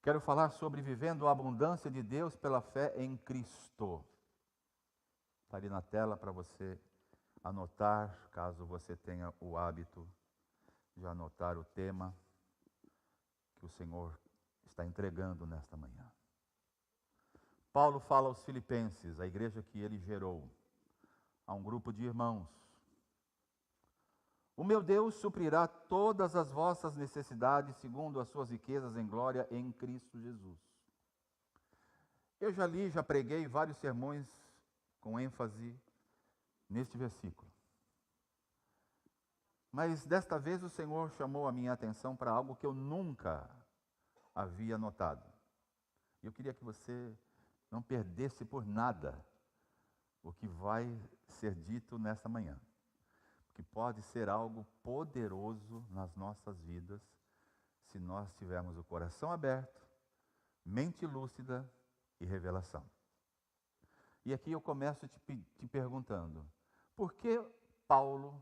Quero falar sobre vivendo a abundância de Deus pela fé em Cristo. Está ali na tela para você anotar, caso você tenha o hábito de anotar o tema que o Senhor está entregando nesta manhã. Paulo fala aos Filipenses, a igreja que ele gerou, a um grupo de irmãos: o meu Deus suprirá todas as vossas necessidades segundo as suas riquezas em glória em Cristo Jesus. Eu já preguei vários sermões com ênfase neste versículo. Mas desta vez o Senhor chamou a minha atenção para algo que eu nunca havia notado. E eu queria que você não perdesse por nada o que vai ser dito nesta manhã, que pode ser algo poderoso nas nossas vidas, se nós tivermos o coração aberto, mente lúcida e revelação. E aqui eu começo te perguntando, por que Paulo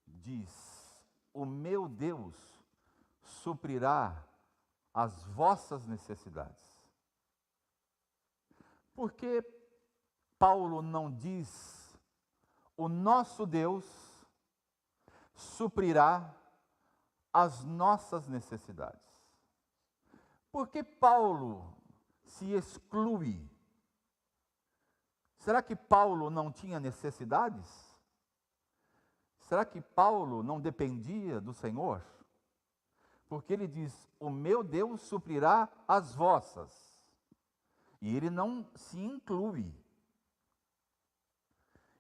diz: o meu Deus suprirá as vossas necessidades? Por que Paulo não diz: o nosso Deus suprirá as nossas necessidades? Por que Paulo se exclui? Será que Paulo não tinha necessidades? Será que Paulo não dependia do Senhor? Porque ele diz: o meu Deus suprirá as vossas. E ele não se inclui.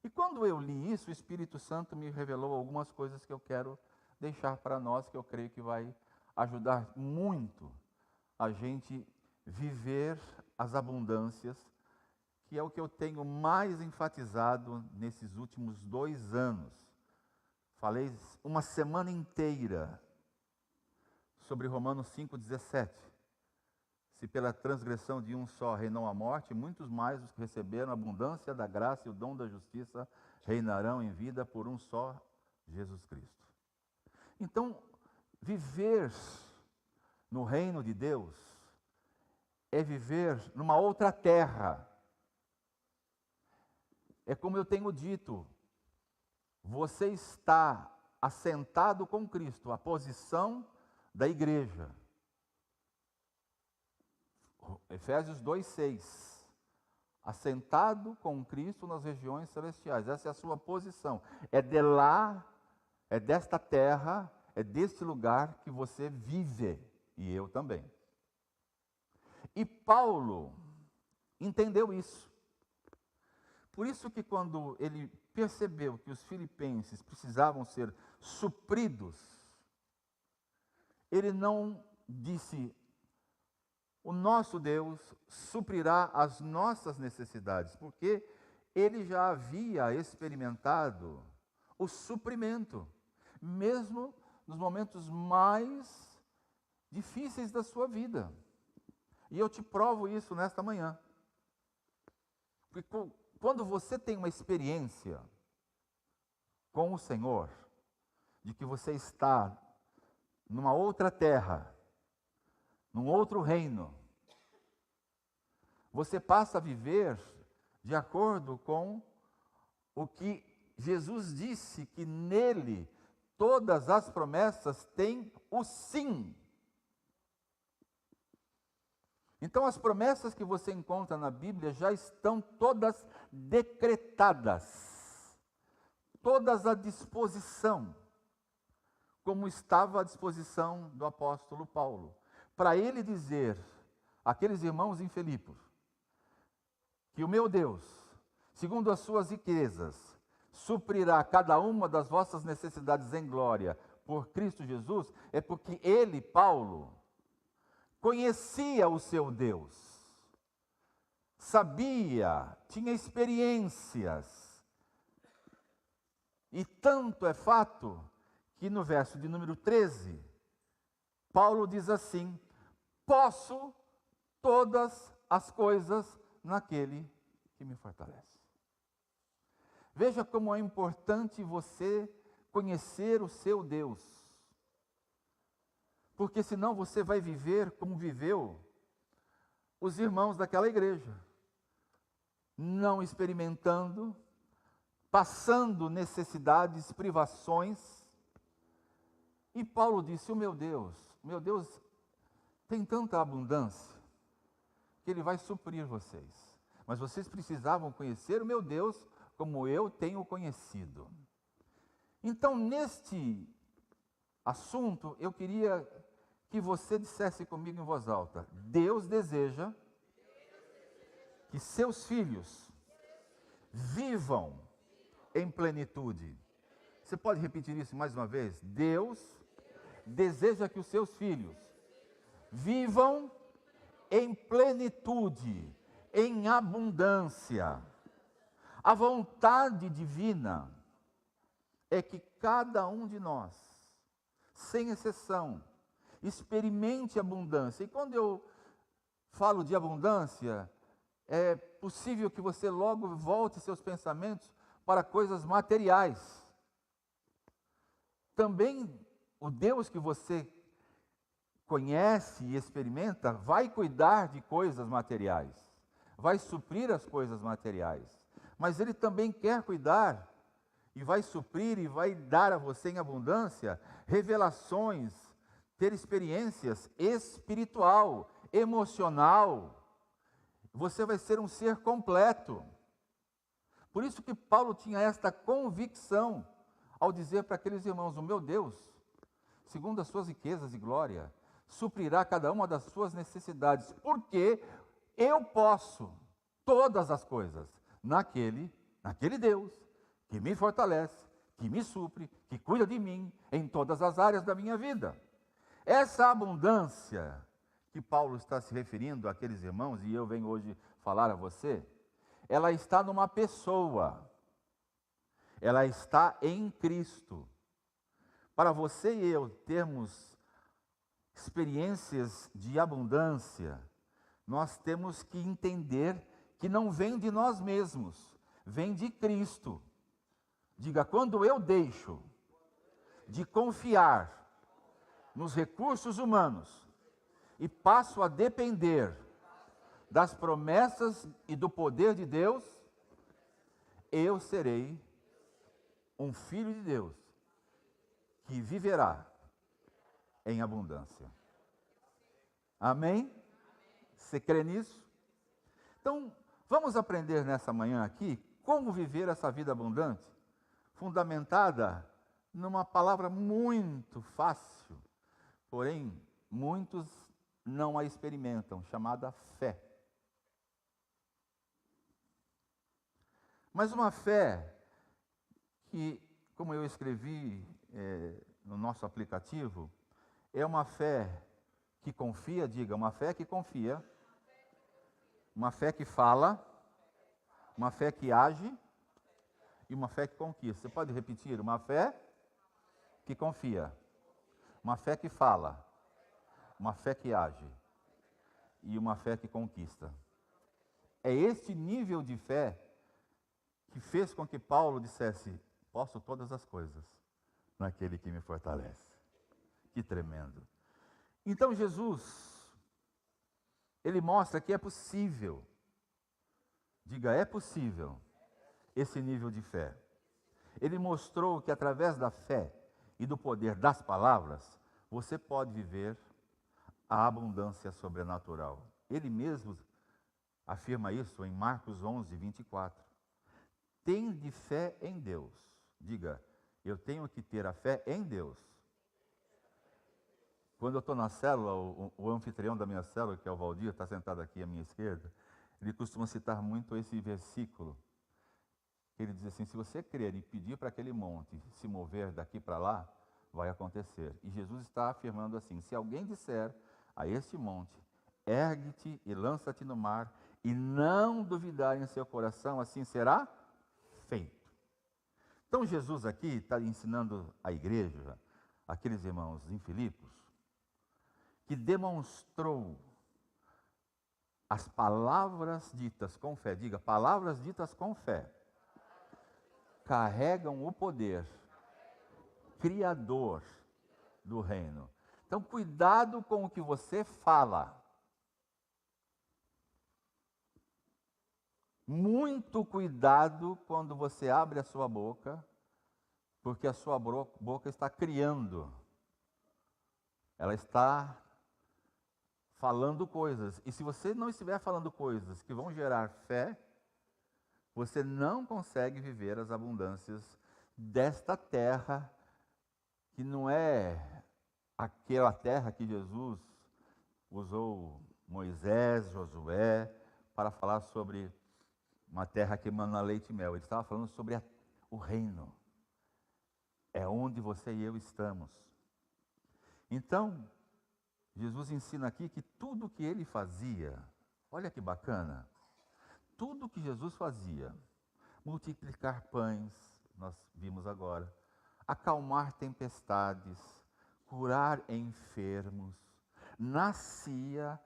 E quando eu li isso, o Espírito Santo me revelou algumas coisas que eu quero deixar para nós, que eu creio que vai ajudar muito a gente viver as abundâncias, que é o que eu tenho mais enfatizado nesses últimos 2 anos. Falei uma semana inteira sobre Romanos 5,17. Se pela transgressão de um só reinou a morte, muitos mais os que receberam a abundância da graça e o dom da justiça reinarão em vida por um só, Jesus Cristo. Então, viver no reino de Deus é viver numa outra terra. É como eu tenho dito, você está assentado com Cristo, a posição da igreja. Efésios 2,6. Assentado com Cristo nas regiões celestiais. Essa é a sua posição. É de lá, é desta terra, é deste lugar que você vive. E eu também. E Paulo entendeu isso. Por isso que quando ele percebeu que os filipenses precisavam ser supridos, ele não disse: o nosso Deus suprirá as nossas necessidades, porque ele já havia experimentado o suprimento, mesmo nos momentos mais difíceis da sua vida. E eu te provo isso nesta manhã. Porque quando você tem uma experiência com o Senhor, de que você está numa outra terra, num outro reino, você passa a viver de acordo com o que Jesus disse, que nele todas as promessas têm o sim. Então as promessas que você encontra na Bíblia já estão todas decretadas, todas à disposição, como estava à disposição do apóstolo Paulo, para ele dizer àqueles irmãos em Filipos, que o meu Deus, segundo as suas riquezas, suprirá cada uma das vossas necessidades em glória por Cristo Jesus, é porque ele, Paulo, conhecia o seu Deus, sabia, tinha experiências, e tanto é fato que no verso de número 13, Paulo diz assim: posso todas as coisas naquele que me fortalece. Veja como é importante você conhecer o seu Deus. Porque senão você vai viver como viveu os irmãos daquela igreja, não experimentando, passando necessidades, privações. E Paulo disse: o meu Deus tem tanta abundância, que Ele vai suprir vocês. Mas vocês precisavam conhecer o meu Deus como eu tenho conhecido. Então, neste assunto, eu queria que você dissesse comigo em voz alta: Deus deseja que seus filhos vivam em plenitude. Você pode repetir isso mais uma vez? Deus deseja que os seus filhos vivam em plenitude, em abundância. A vontade divina é que cada um de nós, sem exceção, experimente abundância. E quando eu falo de abundância, é possível que você logo volte seus pensamentos para coisas materiais. Também o Deus que você conhece e experimenta vai cuidar de coisas materiais, vai suprir as coisas materiais, mas Ele também quer cuidar e vai suprir e vai dar a você em abundância revelações, ter experiências espiritual, emocional. Você vai ser um ser completo. Por isso que Paulo tinha esta convicção ao dizer para aqueles irmãos: o meu Deus, segundo as suas riquezas e glória, suprirá cada uma das suas necessidades, porque eu posso todas as coisas naquele Deus que me fortalece, que me supre, que cuida de mim em todas as áreas da minha vida. Essa abundância que Paulo está se referindo àqueles irmãos, e eu venho hoje falar a você, ela está numa pessoa, ela está em Cristo. Para você e eu termos experiências de abundância, nós temos que entender que não vem de nós mesmos, vem de Cristo. Diga: quando eu deixo de confiar nos recursos humanos e passo a depender das promessas e do poder de Deus, eu serei um filho de Deus que viverá em abundância. Amém? Você crê nisso? Então, vamos aprender nessa manhã aqui como viver essa vida abundante, fundamentada numa palavra muito fácil, porém, muitos não a experimentam, chamada fé. Mas uma fé que, como eu escrevi no nosso aplicativo, é uma fé que confia, diga, uma fé que confia, uma fé que fala, uma fé que age e uma fé que conquista. Você pode repetir? Uma fé que confia, uma fé que fala, uma fé que age e uma fé que conquista. É este nível de fé que fez com que Paulo dissesse: posso todas as coisas naquele que me fortalece. Que tremendo. Então Jesus, Ele mostra que é possível, diga, é possível, esse nível de fé. Ele mostrou que através da fé e do poder das palavras, você pode viver a abundância sobrenatural. Ele mesmo afirma isso em Marcos 11, 24. Tende fé em Deus. Diga, eu tenho que ter a fé em Deus. Quando eu estou na célula, o anfitrião da minha célula, que é o Valdir, está sentado aqui à minha esquerda, ele costuma citar muito esse versículo. Ele diz assim: se você crer e pedir para aquele monte se mover daqui para lá, vai acontecer. E Jesus está afirmando assim: se alguém disser a este monte, ergue-te e lança-te no mar, e não duvidar em seu coração, assim será feito. Então Jesus aqui está ensinando a igreja, aqueles irmãos em Filipos, que demonstrou as palavras ditas com fé, diga, palavras ditas com fé, carregam o poder criador do reino. Então, cuidado com o que você fala. Muito cuidado quando você abre a sua boca, porque a sua boca está criando. Ela está falando coisas. E se você não estiver falando coisas que vão gerar fé, você não consegue viver as abundâncias desta terra, que não é aquela terra que Jesus usou Moisés, Josué, para falar sobre uma terra que emana leite e mel. Ele estava falando sobre o reino. É onde você e eu estamos. Então, Jesus ensina aqui que tudo que ele fazia, olha que bacana, tudo que Jesus fazia, multiplicar pães, nós vimos agora, acalmar tempestades, curar enfermos, nascia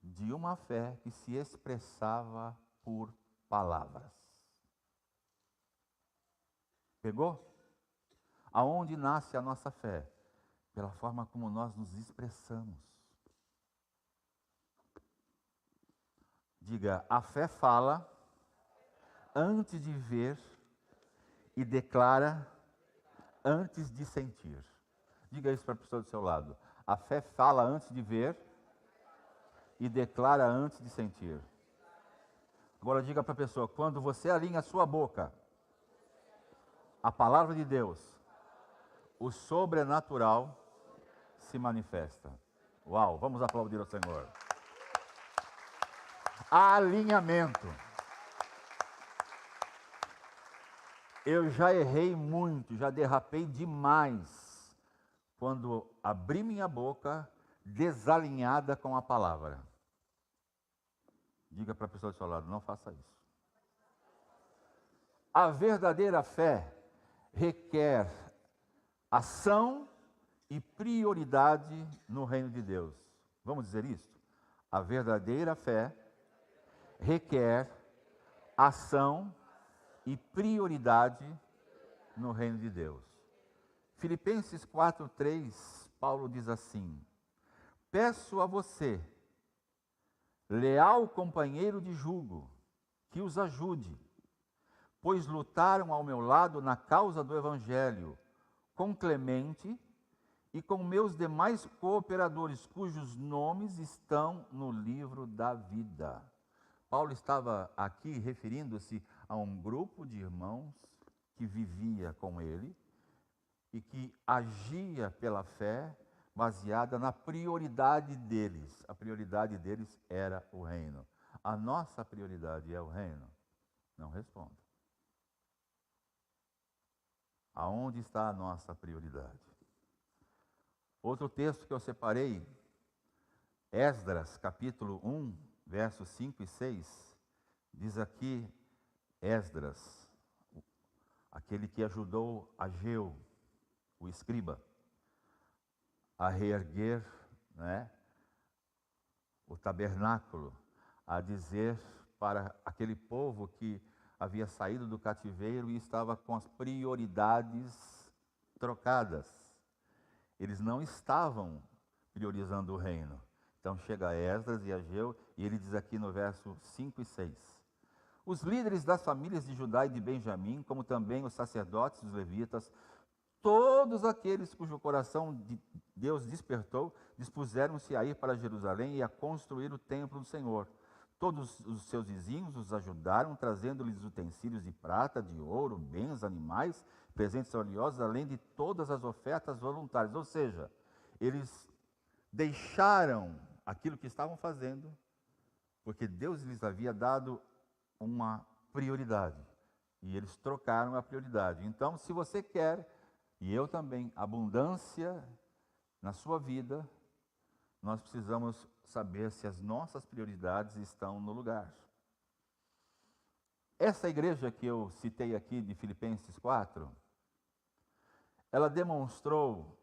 de uma fé que se expressava por palavras. Pegou? Aonde nasce a nossa fé? Pela forma como nós nos expressamos. Diga, a fé fala antes de ver e declara antes de sentir. Diga isso para a pessoa do seu lado. A fé fala antes de ver e declara antes de sentir. Agora diga para a pessoa, quando você alinha a sua boca, a palavra de Deus, o sobrenatural se manifesta. Uau, vamos aplaudir ao Senhor. Alinhamento. Eu já errei muito, já derrapei demais quando abri minha boca desalinhada com a palavra. Diga para a pessoa do seu lado, não faça isso. A verdadeira fé requer ação e prioridade no reino de Deus. Vamos dizer isso? A verdadeira fé requer ação e prioridade no reino de Deus. Filipenses 4:3, Paulo diz assim: peço a você, leal companheiro de jugo, que os ajude, pois lutaram ao meu lado na causa do Evangelho, com Clemente e com meus demais cooperadores, cujos nomes estão no livro da vida. Paulo estava aqui referindo-se a um grupo de irmãos que vivia com ele e que agia pela fé baseada na prioridade deles. A prioridade deles era o reino. A nossa prioridade é o reino? Não responda. Aonde está a nossa prioridade? Outro texto que eu separei, Esdras, capítulo 1, versos 5 e 6, diz aqui Esdras, aquele que ajudou Ageu, o escriba, a reerguer, o tabernáculo, a dizer para aquele povo que havia saído do cativeiro e estava com as prioridades trocadas. Eles não estavam priorizando o reino. Então chega Esdras e Ageu, e ele diz aqui no verso 5 e 6. Os líderes das famílias de Judá e de Benjamim, como também os sacerdotes, os levitas, todos aqueles cujo coração de Deus despertou, dispuseram-se a ir para Jerusalém e a construir o templo do Senhor. Todos os seus vizinhos os ajudaram, trazendo-lhes utensílios de prata, de ouro, bens, animais, presentes valiosos, além de todas as ofertas voluntárias. Ou seja, eles deixaram aquilo que estavam fazendo, porque Deus lhes havia dado uma prioridade. E eles trocaram a prioridade. Então, se você quer, e eu também, abundância na sua vida, nós precisamos saber se as nossas prioridades estão no lugar. Essa igreja que eu citei aqui de Filipenses 4, ela demonstrou,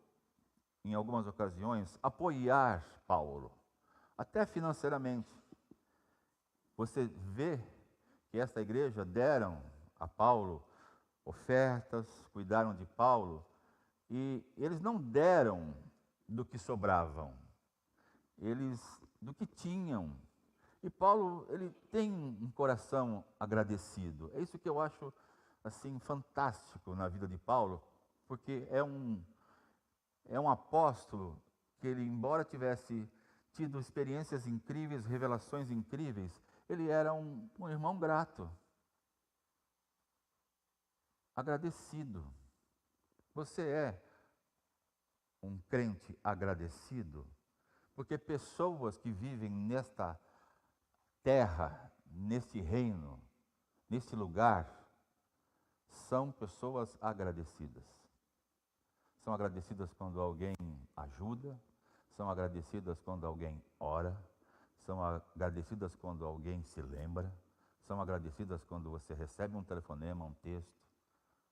em algumas ocasiões, apoiar Paulo, até financeiramente. Você vê que esta igreja deram a Paulo ofertas, cuidaram de Paulo, e eles não deram do que sobravam, eles do que tinham. E Paulo, ele tem um coração agradecido. É isso que eu acho assim fantástico na vida de Paulo, porque é um apóstolo que ele, embora tivesse tido experiências incríveis, revelações incríveis, ele era um irmão grato, agradecido. Você é um crente agradecido? Porque pessoas que vivem nesta terra, neste reino, neste lugar, são pessoas agradecidas. São agradecidas quando alguém ajuda, são agradecidas quando alguém ora, são agradecidas quando alguém se lembra, são agradecidas quando você recebe um telefonema, um texto,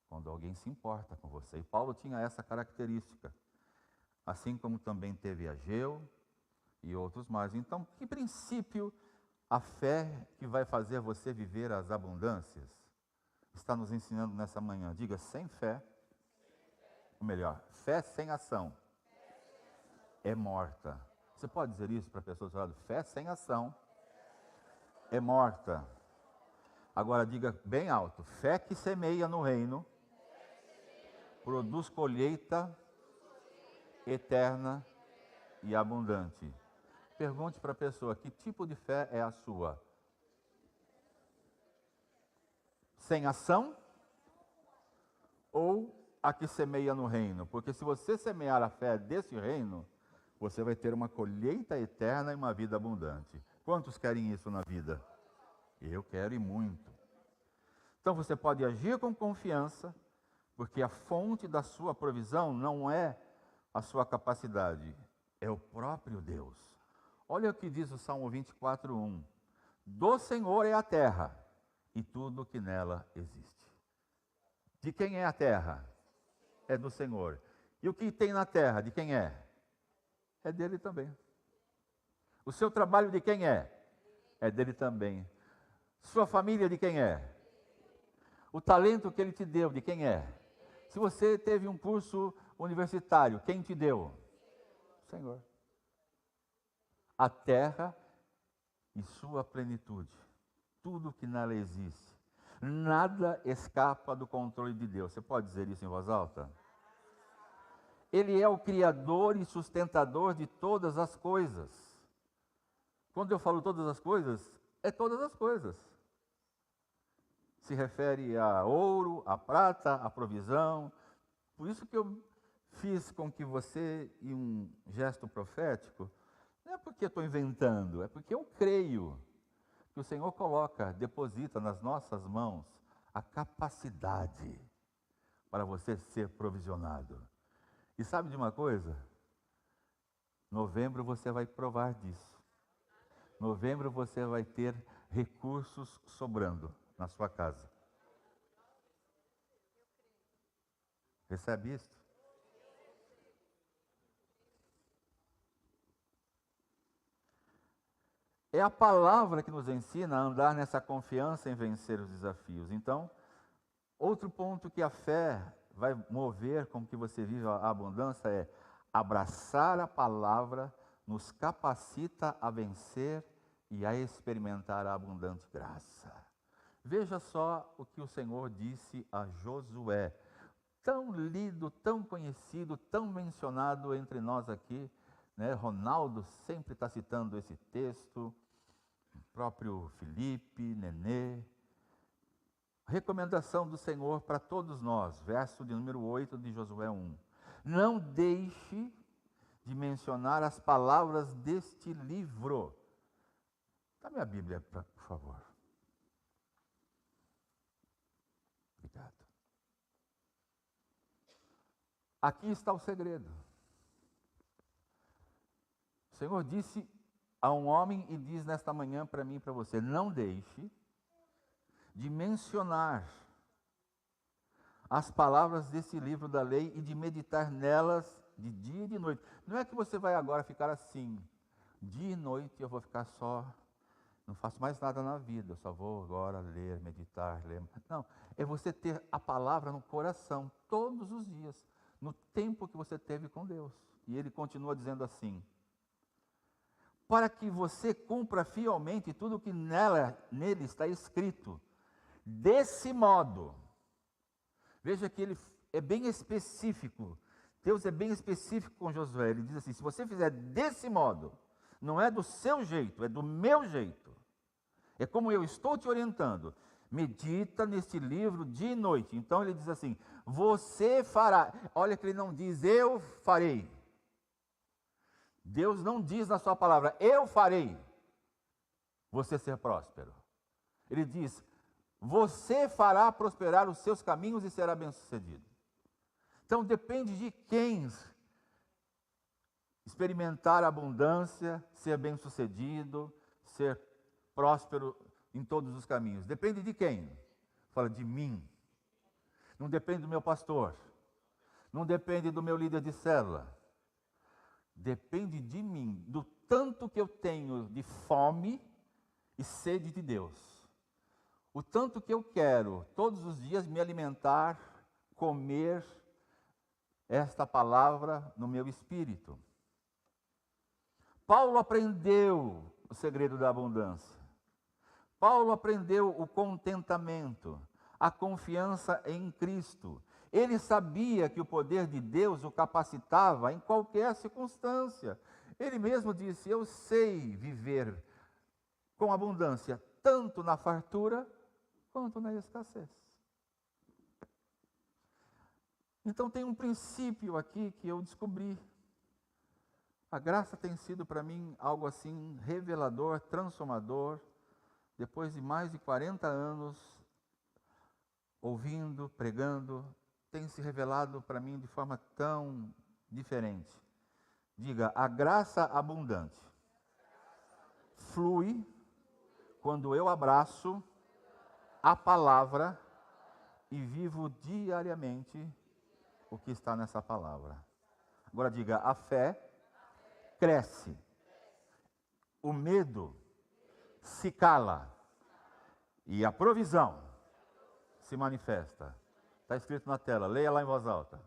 quando alguém se importa com você. E Paulo tinha essa característica, assim como também teve Ageu e outros mais. Então, que princípio a fé que vai fazer você viver as abundâncias está nos ensinando nessa manhã? Diga, sem fé, ou melhor, fé sem ação é morta. Você pode dizer isso para pessoas do lado? Fé sem ação é morta. Agora diga bem alto, fé que semeia no reino produz colheita eterna e abundante. Pergunte para a pessoa, que tipo de fé é a sua? Sem ação ou a que semeia no reino? Porque se você semear a fé desse reino, você vai ter uma colheita eterna e uma vida abundante. Quantos querem isso na vida? Eu quero e muito. Então você pode agir com confiança, porque a fonte da sua provisão não é a sua capacidade, é o próprio Deus. Olha o que diz o Salmo 24:1. Do Senhor é a terra e tudo que nela existe. De quem é a terra? É do Senhor. E o que tem na terra, de quem é? É dele também. O seu trabalho de quem é? É dele também. Sua família de quem é? O talento que ele te deu, de quem é? Se você teve um curso universitário, quem te deu? Senhor. A terra e sua plenitude, tudo que nela existe, nada escapa do controle de Deus. Você pode dizer isso em voz alta? Ele é o criador e sustentador de todas as coisas. Quando eu falo todas as coisas, é todas as coisas. Se refere a ouro, a prata, a provisão. Por isso que eu fiz com que você, em um gesto profético, não é porque eu estou inventando, é porque eu creio que o Senhor deposita nas nossas mãos a capacidade para você ser provisionado. E sabe de uma coisa? Novembro você vai provar disso. Novembro você vai ter recursos sobrando na sua casa. Recebe isso? É a palavra que nos ensina a andar nessa confiança em vencer os desafios. Então, outro ponto que a fé vai mover com que você viva a abundância é abraçar a palavra, nos capacita a vencer e a experimentar a abundante graça. Veja só o que o Senhor disse a Josué, tão lido, tão conhecido, tão mencionado entre nós aqui, né? Ronaldo sempre está citando esse texto, o próprio Felipe, Nenê. Recomendação do Senhor para todos nós, verso de número 8 de Josué 1. Não deixe de mencionar as palavras deste livro. Dá minha Bíblia, por favor. Obrigado. Aqui está o segredo. O Senhor disse a um homem e diz nesta manhã para mim e para você, não deixe de mencionar as palavras desse livro da lei e de meditar nelas de dia e de noite. Não é que você vai agora ficar assim, dia e noite eu vou ficar só, não faço mais nada na vida, eu só vou agora ler, meditar, ler. Não, é você ter a palavra no coração todos os dias. no tempo que você teve com Deus. E ele continua dizendo assim: para que você cumpra fielmente tudo o que nele está escrito. Desse modo, veja que ele é bem específico. Deus é bem específico com Josué. Ele diz assim: se você fizer desse modo, não é do seu jeito, é do meu jeito. É como eu estou te orientando. Medita neste livro dia e noite. Então ele diz assim: você fará. Olha que ele não diz eu farei. Deus não diz na sua palavra eu farei você ser próspero. Ele diz: você fará prosperar os seus caminhos e será bem-sucedido. Então depende de quem experimentar a abundância, ser bem-sucedido, ser próspero em todos os caminhos. Depende de quem? Fala, de mim. Não depende do meu pastor. Não depende do meu líder de célula. Depende de mim, do tanto que eu tenho de fome e sede de Deus. O tanto que eu quero todos os dias me alimentar, comer esta palavra no meu espírito. Paulo aprendeu o segredo da abundância. Paulo aprendeu o contentamento, a confiança em Cristo. Ele sabia que o poder de Deus o capacitava em qualquer circunstância. Ele mesmo disse: eu sei viver com abundância, tanto na fartura quanto na escassez. Então tem um princípio aqui que eu descobri. A graça tem sido para mim algo assim revelador, transformador. Depois de mais de 40 anos ouvindo, pregando, tem se revelado para mim de forma tão diferente. Diga: a graça abundante flui quando eu abraço a palavra e vivo diariamente o que está nessa palavra. Agora diga: a fé cresce, o medo se cala e a provisão se manifesta. Está escrito na tela, leia lá em voz alta.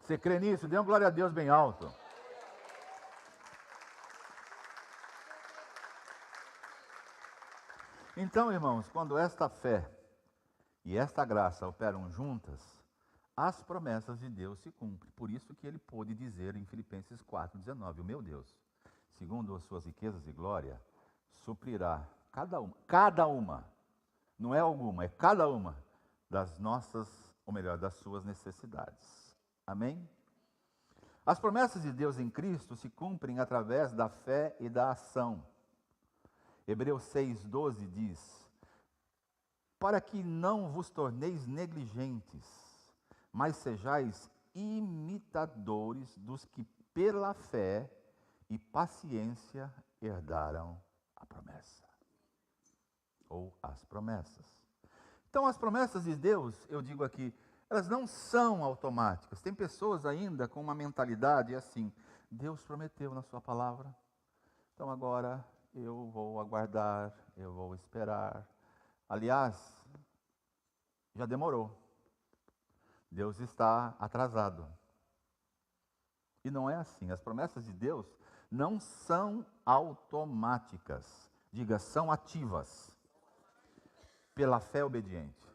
Você crê nisso? Dê uma glória a Deus bem alto. Então, irmãos, quando esta fé e esta graça operam juntas, as promessas de Deus se cumprem. Por isso que ele pôde dizer em Filipenses 4,19, o meu Deus, segundo as suas riquezas e glória, suprirá cada uma, não é alguma, é cada uma das nossas, ou melhor, das suas necessidades. Amém? As promessas de Deus em Cristo se cumprem através da fé e da ação. Hebreus 6,12 diz: para que não vos torneis negligentes, mas sejais imitadores dos que pela fé e paciência herdaram a promessa, ou as promessas. Então as promessas de Deus, eu digo aqui, elas não são automáticas. Tem pessoas ainda com uma mentalidade assim: Deus prometeu na sua palavra, então agora eu vou aguardar, eu vou esperar. Aliás, já demorou. Deus está atrasado. E não é assim. As promessas de Deus não são automáticas. Diga, são ativas. Pela fé obediente.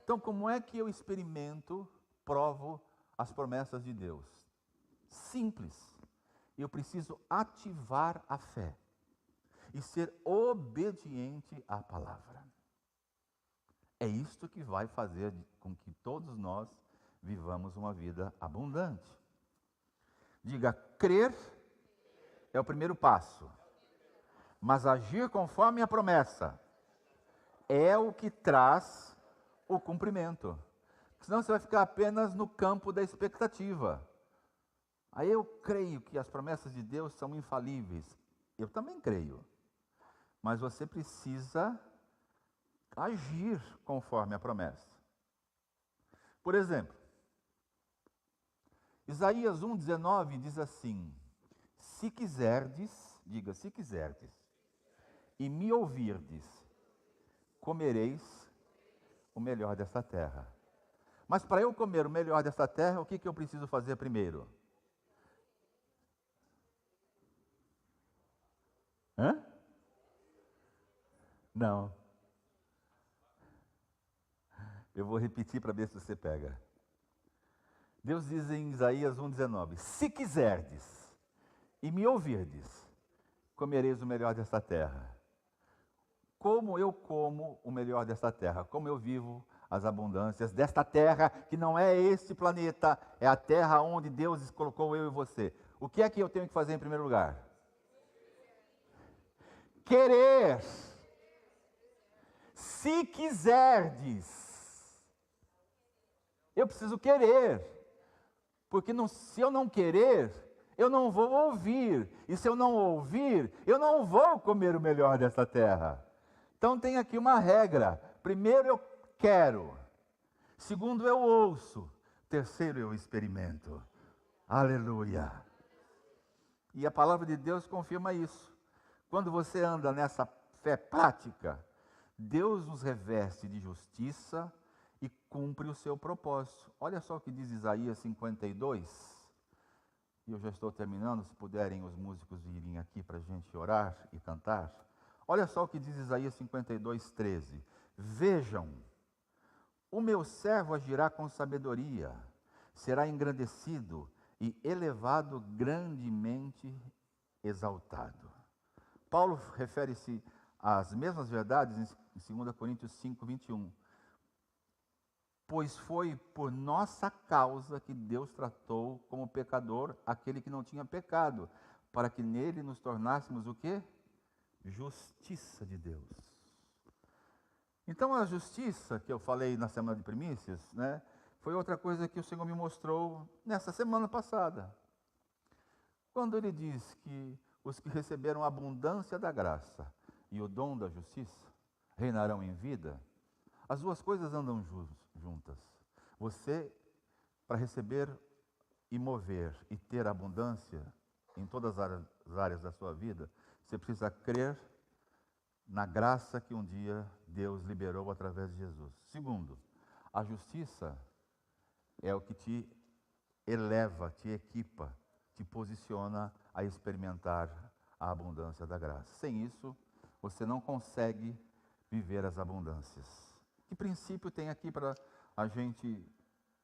Então, como é que eu experimento, provo as promessas de Deus? Simples. Eu preciso ativar a fé e ser obediente à palavra. É isto que vai fazer com que todos nós vivamos uma vida abundante. Diga, crer é o primeiro passo, mas agir conforme a promessa é o que traz o cumprimento. Senão você vai ficar apenas no campo da expectativa. Aí eu creio que as promessas de Deus são infalíveis. Eu também creio. Mas você precisa agir conforme a promessa. Por exemplo, Isaías 1,19 diz assim: Se quiserdes, diga, se quiserdes, e me ouvirdes, comereis o melhor desta terra. Mas para eu comer o melhor desta terra, o que eu preciso fazer primeiro? Hã? Não. Eu vou repetir para ver se você pega. Deus diz em Isaías 1,19: se quiserdes e me ouvirdes, comereis o melhor desta terra. Como eu como o melhor desta terra? Como eu vivo as abundâncias desta terra, que não é este planeta, é a terra onde Deus colocou eu e você. O que é que eu tenho que fazer em primeiro lugar? Querer. Se quiserdes. Eu preciso querer. Porque se eu não querer, eu não vou ouvir. E se eu não ouvir, eu não vou comer o melhor dessa terra. Então tem aqui uma regra. Primeiro eu quero. Segundo eu ouço. Terceiro eu experimento. Aleluia. E a palavra de Deus confirma isso. Quando você anda nessa fé prática, Deus nos reveste de justiça e cumpre o seu propósito. Olha só o que diz Isaías 52. E eu já estou terminando, se puderem os músicos virem aqui para a gente orar e cantar. Olha só o que diz Isaías 52, 13. Vejam, o meu servo agirá com sabedoria, será engrandecido e elevado, grandemente exaltado. Paulo refere-se às mesmas verdades em 2 Coríntios 5, 21. Pois foi por nossa causa que Deus tratou como pecador aquele que não tinha pecado, para que nele nos tornássemos o quê? Justiça de Deus. Então a justiça que eu falei na semana de primícias, né, foi outra coisa que o Senhor me mostrou nessa semana passada. Quando Ele diz que os que receberam a abundância da graça e o dom da justiça reinarão em vida, as duas coisas andam juntas. Você, para receber e mover e ter abundância em todas as áreas da sua vida, você precisa crer na graça que um dia Deus liberou através de Jesus. Segundo, a justiça é o que te eleva, te equipa, te posiciona a experimentar a abundância da graça. Sem isso, você não consegue viver as abundâncias. Que princípio tem aqui para a gente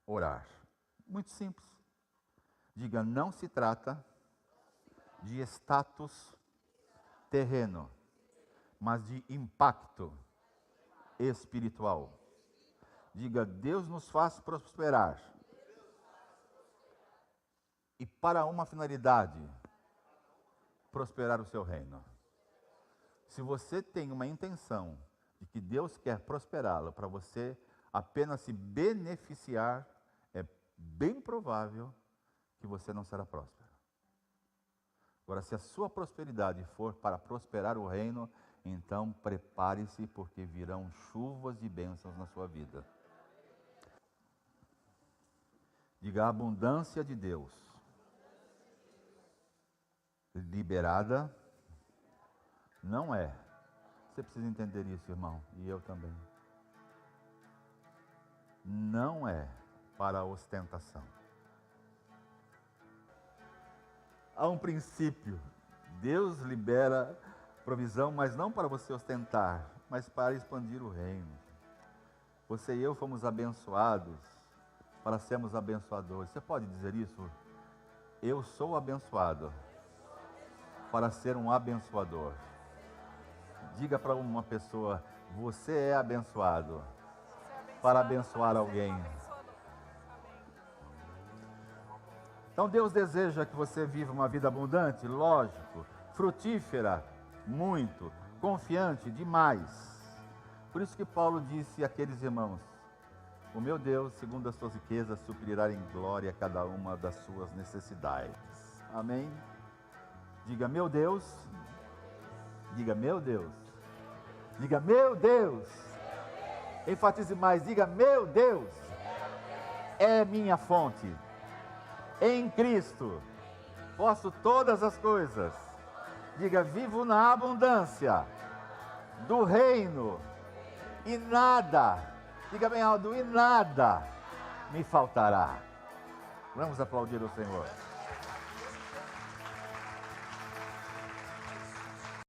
orar? Muito simples. Diga, não se trata de status terreno, mas de impacto espiritual. Diga, Deus nos faz prosperar. E para uma finalidade, prosperar o seu reino. Se você tem uma intenção de que Deus quer prosperá-lo para você apenas se beneficiar, é bem provável que você não será próspero. Agora, se a sua prosperidade for para prosperar o reino, então prepare-se, porque virão chuvas de bênçãos na sua vida. Diga, a abundância de Deus liberada não é. Você precisa entender isso, irmão, e eu também. Não é para ostentação. Há um princípio. Deus libera provisão, mas não para você ostentar, mas para expandir o reino. Você e eu fomos abençoados para sermos abençoadores. Você pode dizer isso? Eu sou abençoado para ser um abençoador. Diga para uma pessoa, você é abençoado para abençoar alguém. Então Deus deseja que você viva uma vida abundante, lógico, frutífera, muito, confiante, demais. Por isso que Paulo disse àqueles irmãos, o meu Deus, segundo as suas riquezas, suprirá em glória cada uma das suas necessidades. Amém? Diga, meu Deus. Diga, meu Deus. Diga, meu Deus. Enfatize mais, diga, meu Deus é minha fonte. Em Cristo posso todas as coisas. Diga, vivo na abundância do reino e nada, diga bem alto, e nada me faltará. Vamos aplaudir o Senhor.